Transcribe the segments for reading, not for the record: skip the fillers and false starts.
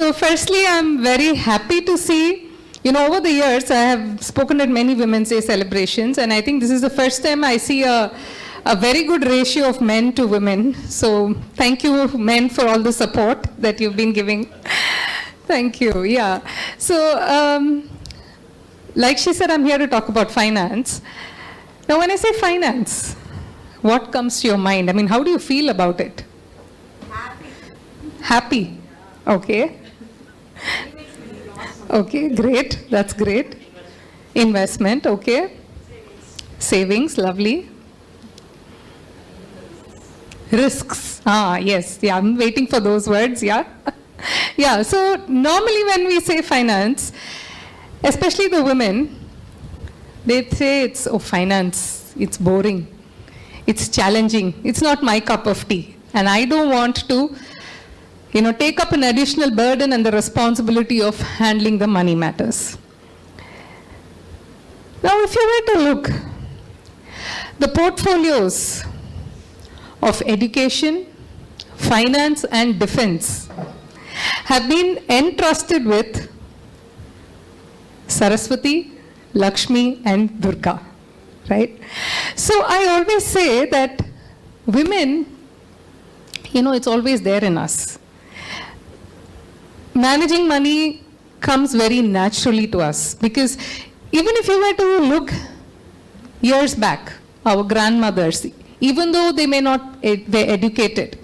So firstly, I'm very happy to see, over the years, I have spoken at many Women's Day celebrations, and I think this is the first time I see a very good ratio of men to women. So thank you, men, for all the support that you've been giving. Thank you, yeah. So, like she said, I'm here to talk about finance. Now, when I say finance, what comes to your mind? I mean, how do you feel about it? Happy. Happy, okay. Okay, great, that's great. Investment, okay. Savings, lovely. Risks, yes, yeah, I'm waiting for those words, yeah. Yeah, so normally when we say finance, especially the women, they say it's, finance, it's boring, it's challenging, it's not my cup of tea. And I don't want to, take up an additional burden and the responsibility of handling the money matters. Now, if you were to look, the portfolios of education, finance, and defense have been entrusted with Saraswati, Lakshmi, and Durga, right? So I always say that women, it's always there in us. Managing money comes very naturally to us, because even if you were to look years back, our grandmothers, even though they may not be educated,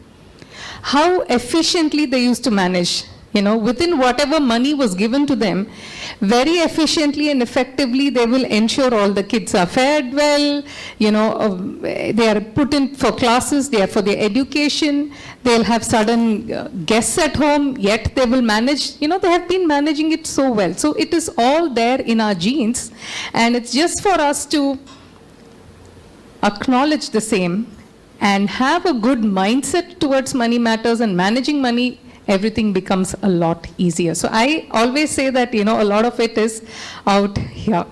how efficiently they used to manage, within whatever money was given to them, very efficiently and effectively they will ensure all the kids are fed well, they are put in for classes, they are for their education, they'll have sudden guests at home, yet they will manage, they have been managing it so well. So it is all there in our genes, and it's just for us to acknowledge the same and have a good mindset towards money matters and managing money. Everything becomes a lot easier. So I always say that, a lot of it is out here.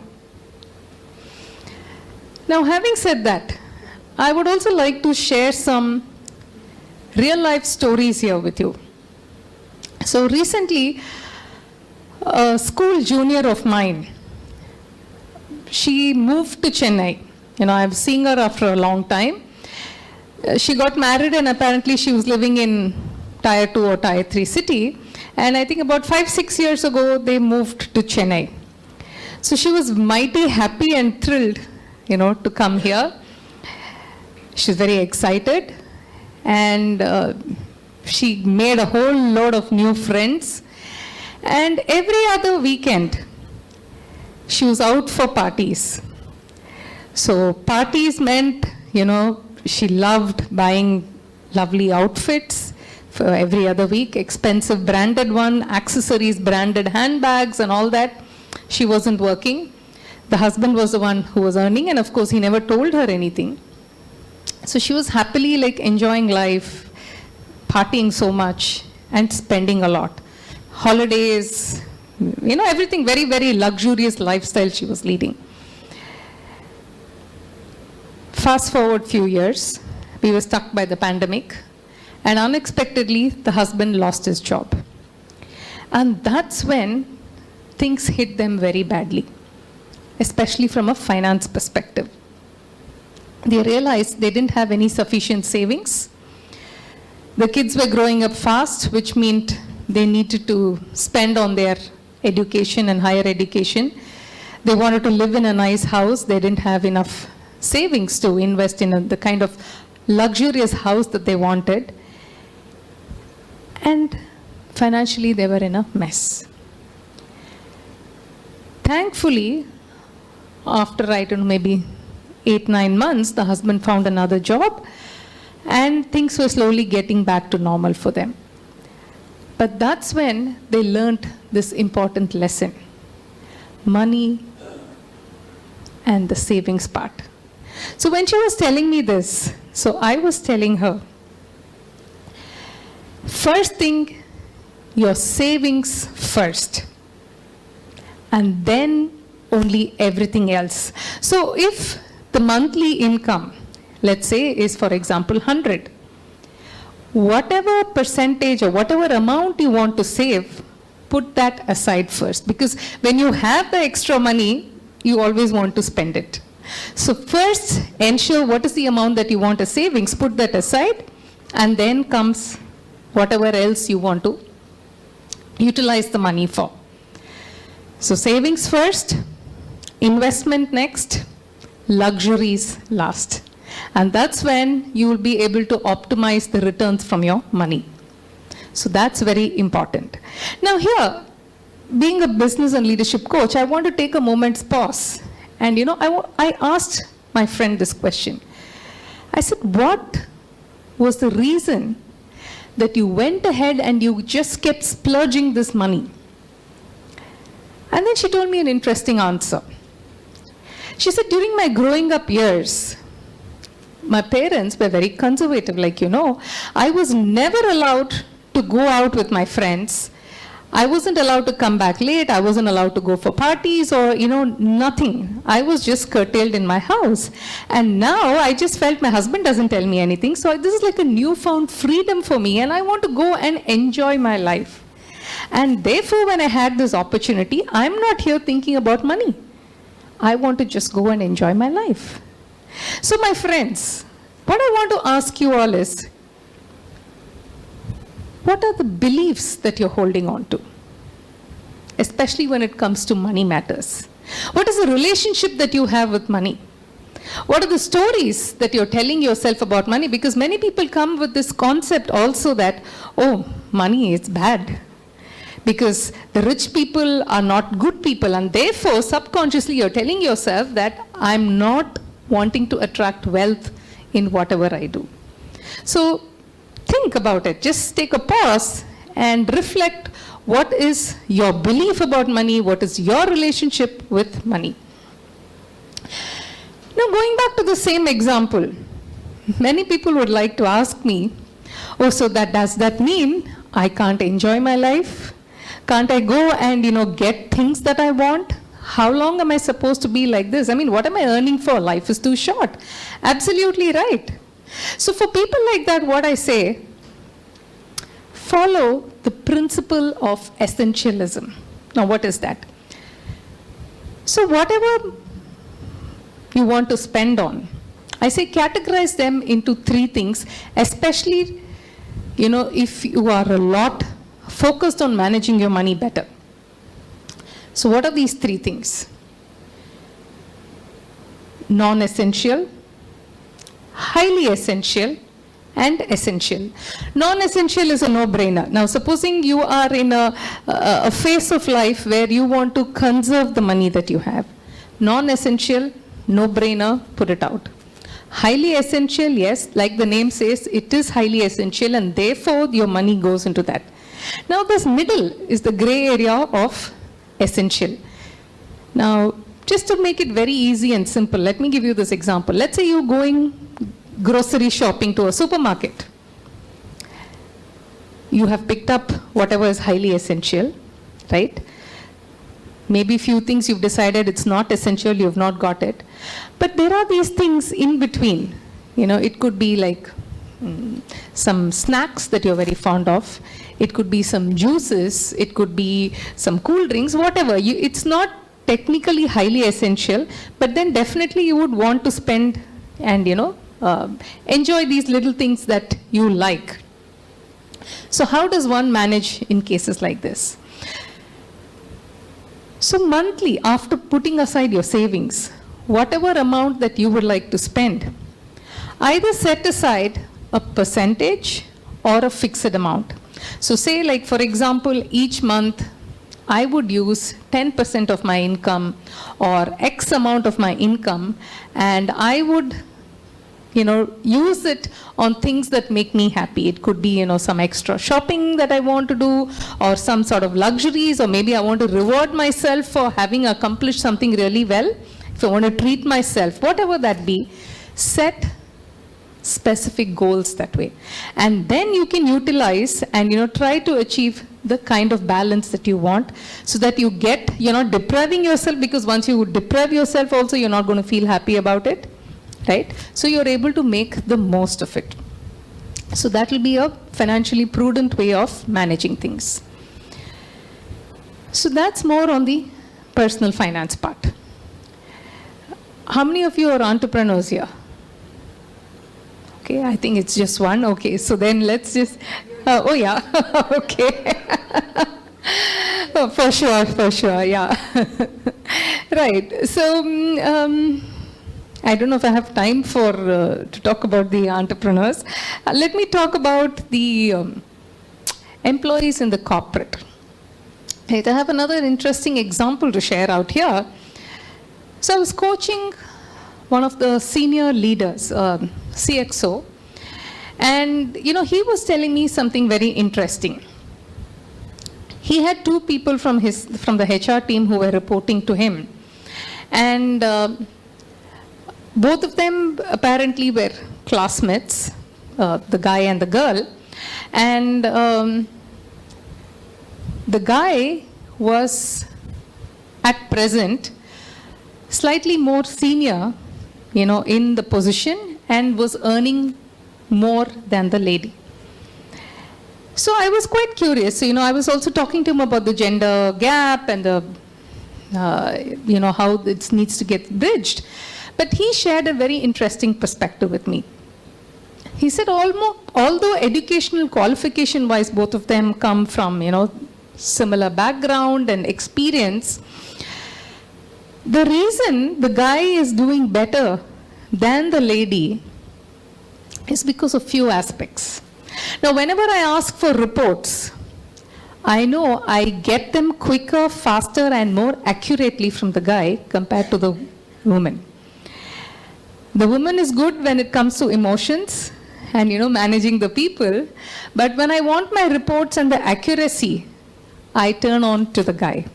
Now, having said that, I would also like to share some real life stories here with you. So recently, a school junior of mine, she moved to Chennai. I've seen her after a long time. She got married and apparently she was living in Tier 2 or Tier 3 city. And I think about 5-6 years ago, they moved to Chennai. So she was mighty happy and thrilled, to come here. She's very excited. And she made a whole load of new friends. And every other weekend, she was out for parties. So parties meant, she loved buying lovely outfits for every other week, expensive branded one, accessories, branded handbags and all that. She wasn't working. The husband was the one who was earning, and of course he never told her anything. So she was happily enjoying life, partying so much and spending a lot. Holidays, everything, very, very luxurious lifestyle she was leading. Fast forward few years, we were stuck by the pandemic, and unexpectedly the husband lost his job. And that's when things hit them very badly, especially from a finance perspective. They realized they didn't have any sufficient savings. The kids were growing up fast, which meant they needed to spend on their education and higher education. They wanted to live in a nice house. They didn't have enough savings to invest in the kind of luxurious house that they wanted. And financially, they were in a mess. Thankfully, after, maybe 8-9 months, the husband found another job, and things were slowly getting back to normal for them. But that's when they learned this important lesson: money and the savings part. So when she was telling me this, so I was telling her, first thing, your savings first, and then only everything else. So if the monthly income, let's say, is, for example, 100, whatever percentage or whatever amount you want to save, put that aside first, because when you have the extra money, you always want to spend it. So first, ensure what is the amount that you want as savings, put that aside, and then comes whatever else you want to utilize the money for. So savings first, investment next, luxuries last. And that's when you will be able to optimize the returns from your money. So that's very important. Now here, being a business and leadership coach, I want to take a moment's pause. And I asked my friend this question. I said, what was the reason that you went ahead and you just kept splurging this money? And then she told me an interesting answer. She said, during my growing up years, my parents were very conservative, like I was never allowed to go out with my friends. I wasn't allowed to come back late. I wasn't allowed to go for parties or, nothing. I was just curtailed in my house. And now I just felt my husband doesn't tell me anything. So this is like a newfound freedom for me. And I want to go and enjoy my life. And therefore, when I had this opportunity, I'm not here thinking about money. I want to just go and enjoy my life. So my friends, what I want to ask you all is, what are the beliefs that you're holding on to? Especially when it comes to money matters. What is the relationship that you have with money? What are the stories that you're telling yourself about money? Because many people come with this concept also that, oh, money is bad. Because the rich people are not good people, and therefore subconsciously you're telling yourself that I'm not wanting to attract wealth in whatever I do. So think about it. Just take a pause and reflect, what is your belief about money? What is your relationship with money? Now going back to the same example, many people would like to ask me, oh, so does that mean I can't enjoy my life? Can't I go and, get things that I want? How long am I supposed to be like this? I mean, what am I earning for? Life is too short. Absolutely right. So for people like that, what I say, follow the principle of essentialism. Now, what is that? So whatever you want to spend on, I say categorize them into 3 things, especially, if you are a lot focused on managing your money better. So what are these 3 things? Non-essential, highly essential, and essential. Non-essential is a no-brainer. Now, supposing you are in a phase of life where you want to conserve the money that you have. Non-essential, no-brainer, put it out. Highly essential, yes, like the name says, it is highly essential, and therefore your money goes into that. Now, this middle is the gray area of essential. Now, just to make it very easy and simple, let me give you this example. Let's say you're going grocery shopping to a supermarket. You have picked up whatever is highly essential, right? Maybe few things you've decided it's not essential, you've not got it. But there are these things in between. It could be like some snacks that you're very fond of. It could be some juices. It could be some cool drinks, whatever. It's not technically highly essential, but then definitely you would want to spend and, enjoy these little things that you like. So how does one manage in cases like this? So monthly, after putting aside your savings, whatever amount that you would like to spend, either set aside a percentage or a fixed amount. So say, like, for example, each month I would use 10% of my income or X amount of my income, and I would use it on things that make me happy. It could be, some extra shopping that I want to do, or some sort of luxuries, or maybe I want to reward myself for having accomplished something really well. If I want to treat myself, whatever that be, set specific goals that way. And then you can utilize and, try to achieve the kind of balance that you want, so that you get, you're not depriving yourself, because once you deprive yourself also, you're not going to feel happy about it. Right? So you're able to make the most of it. So that will be a financially prudent way of managing things. So that's more on the personal finance part. How many of you are entrepreneurs here? Okay, I think it's just one. Okay, so then let's just, oh yeah, okay. Oh, for sure, yeah. Right, so I don't know if I have time for to talk about the entrepreneurs. Let me talk about the employees in the corporate. Right, I have another interesting example to share out here. So I was coaching one of the senior leaders, CXO, and he was telling me something very interesting. He had two people from the HR team who were reporting to him, and both of them apparently were classmates, the guy and the girl, and the guy was at present slightly more senior, in the position, and was earning more than the lady. So I was quite curious. I was also talking to him about the gender gap and the, how it needs to get bridged. But he shared a very interesting perspective with me. He said, although educational qualification-wise, both of them come from, similar background and experience, the reason the guy is doing better than the lady is because of few aspects. Now, whenever I ask for reports, I know I get them quicker, faster, and more accurately from the guy compared to the woman. The woman is good when it comes to emotions and, managing the people. But when I want my reports and the accuracy, I turn on to the guy.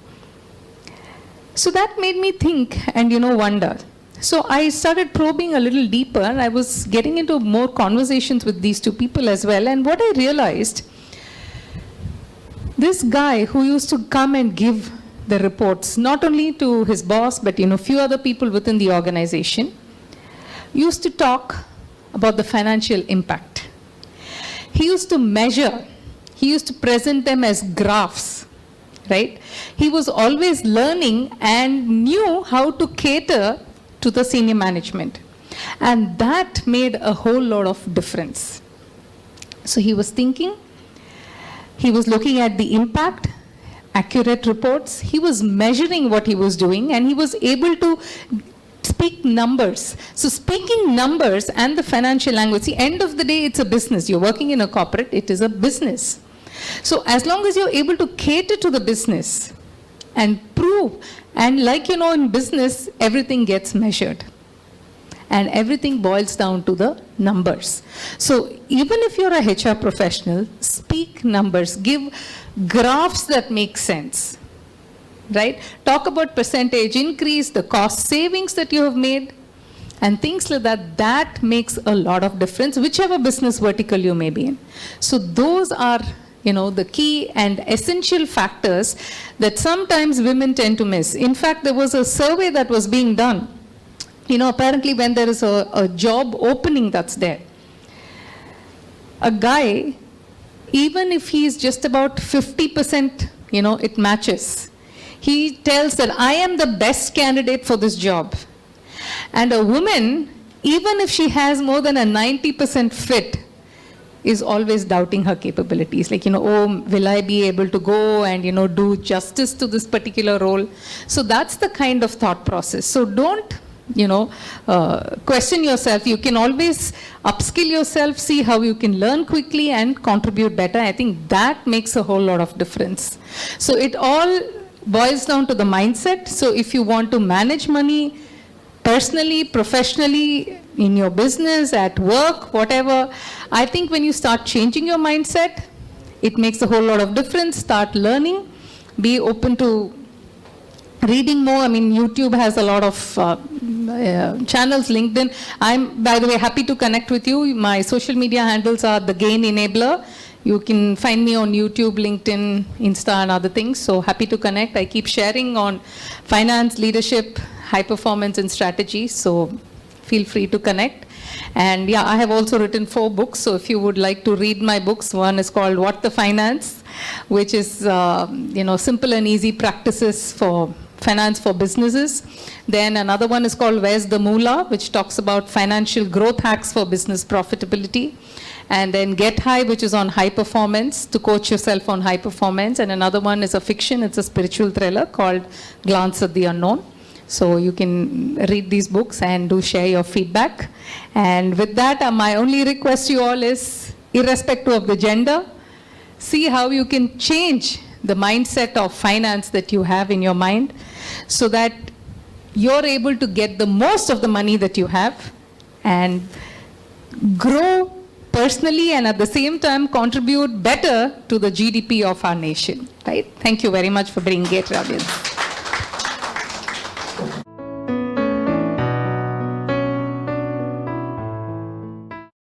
So that made me think and, wonder. So I started probing a little deeper, and I was getting into more conversations with these two people as well. And what I realized, this guy who used to come and give the reports, not only to his boss, but, few other people within the organization, used to talk about the financial impact. He used to measure. He used to present them as graphs, right? He was always learning and knew how to cater to the senior management. And that made a whole lot of difference. So he was thinking, he was looking at the impact, accurate reports, he was measuring what he was doing, and he was able to speak numbers. So speaking numbers and the financial language, see, end of the day, it's a business. You're working in a corporate, it is a business. So as long as you're able to cater to the business and prove, and like in business, everything gets measured. And everything boils down to the numbers. So even if you're a HR professional, speak numbers, give graphs that make sense. Right? Talk about percentage increase, the cost savings that you have made, and things like that. That makes a lot of difference, whichever business vertical you may be in. So those are, the key and essential factors that sometimes women tend to miss. In fact, there was a survey that was being done. Apparently when there is a job opening that's there, a guy, even if he's just about 50%, it matches. He tells that I am the best candidate for this job. And a woman, even if she has more than a 90% fit, is always doubting her capabilities. Like, oh, will I be able to go and, do justice to this particular role? So that's the kind of thought process. So don't, question yourself. You can always upskill yourself, see how you can learn quickly and contribute better. I think that makes a whole lot of difference. So it all boils down to the mindset. So if you want to manage money personally, professionally, in your business, at work, whatever, I think when you start changing your mindset, it makes a whole lot of difference. Start learning, be open to reading more. I mean, YouTube has a lot of channels, LinkedIn. I'm, by the way, happy to connect with you. My social media handles are The Gain Enabler. You can find me on YouTube, LinkedIn, Insta, and other things. So happy to connect. I keep sharing on finance, leadership, high performance, and strategy. So feel free to connect. And yeah, I have also written 4 books. So if you would like to read my books, one is called What the Finance, which is, simple and easy practices for finance for businesses. Then another one is called Where's the Moolah, which talks about financial growth hacks for business profitability. And then Get High, which is on high performance, to coach yourself on high performance. And another one is a fiction, it's a spiritual thriller called Glance at the Unknown. So you can read these books and do share your feedback. And with that, my only request to you all is, irrespective of the gender, see how you can change the mindset of finance that you have in your mind so that you're able to get the most of the money that you have and grow personally and at the same time contribute better to the GDP of our nation. Right? Thank you very much for bringing it, audience.